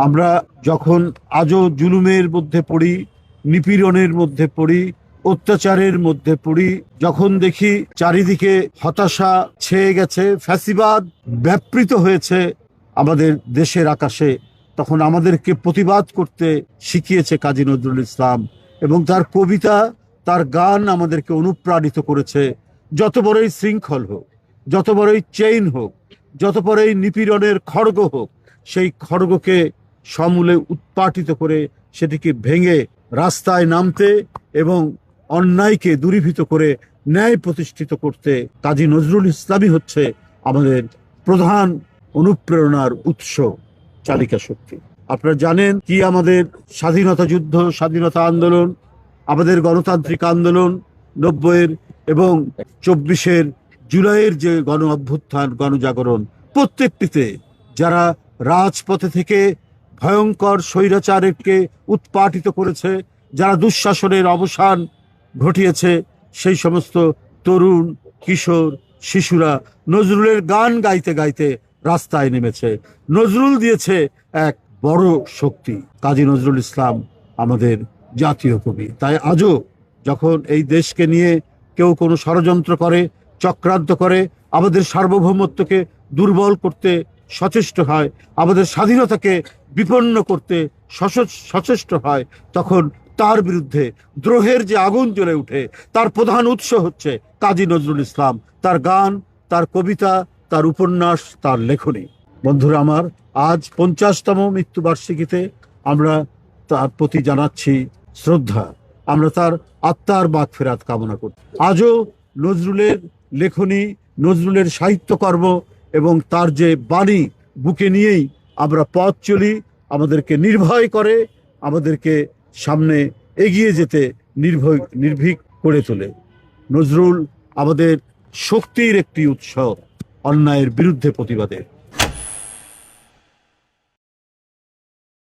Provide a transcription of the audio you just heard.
আমরা যখন আজও জুলুমের মধ্যে পড়ি, নিপীড়নের মধ্যে পড়ি, অত্যাচারের মধ্যে পড়ি, যখন দেখি চারিদিকে হতাশা ছেয়ে গেছে, ফ্যাসিবাদ ব্যাপৃত হয়েছে আমাদের দেশের আকাশে, তখন আমাদেরকে প্রতিবাদ করতে শিখিয়েছে কাজী নজরুল ইসলাম। এবং তার কবিতা, তার গান আমাদেরকে অনুপ্রাণিত করেছে। যত বড়ই শৃঙ্খল হোক, যত বড়ই চেইন হোক, যত বড়ই নিপীড়নের খড়গ হোক, সেই খড়গকে সমূলে উৎপাটিত করে সেটিকে ভেঙে রাস্তায় নামতে এবং অন্যায়কে দূরীভূত করে ন্যায় প্রতিষ্ঠিত করতে কাজী নজরুল ইসলামই হচ্ছে আমাদের প্রধান অনুপ্রেরণার উৎস, চালিকা শক্তি। আপনারা জানেন কি আমাদের স্বাধীনতা যুদ্ধ, স্বাধীনতা আন্দোলন, আমাদের গণতান্ত্রিক আন্দোলন 90-এর এবং 24-এর জুলাইয়ের যে গণ অভ্যুত্থান, গণজাগরণ, প্রত্যেকটিতে যারা রাজপথে থেকে ভয়ঙ্কর স্বৈরাচারকে উৎপাটিত করেছে, যারা দুঃশাসনের অবসান ঘটিয়েছে, সেই সমস্ত তরুণ, কিশোর, শিশুরা নজরুলের গান গাইতে গাইতে রাস্তায় নেমেছে। নজরুল দিয়েছে এক বড় শক্তি। কাজী নজরুল ইসলাম আমাদের জাতীয় কবি। তাই আজও যখন এই দেশকে নিয়ে কেউ কোনো ষড়যন্ত্র করে, চক্রান্ত করে, আমাদের সার্বভৌমত্বকে দুর্বল করতে সচেষ্ট হয়, আমাদের স্বাধীনতাকে বিপন্ন করতে সচেষ্ট হয়, তখন তার বিরুদ্ধে দ্রোহের যে আগুন জ্বলে উঠে, তার প্রধান উৎস হচ্ছে কাজী নজরুল ইসলাম, তার গান, তার কবিতা, তার উপন্যাস, তার লেখনী। বন্ধুরা আমার, আজ 50তম মৃত্যুবার্ষিকীতে আমরা তার প্রতি জানাচ্ছি শ্রদ্ধা। আমরা তার আত্মার মাগফিরাত কামনা করি। আজও নজরুলের লেখনী, নজরুলের সাহিত্যকর্ম এবং তার যে বাণী বুকে নিয়েই আমরা পথ চলি, আমাদেরকে নির্ভয় করে, আমাদেরকে সামনে এগিয়ে যেতে নির্ভীক করে তোলে। নজরুল আমাদের শক্তির একটি উৎস, অন্যায়ের বিরুদ্ধে প্রতিবাদের।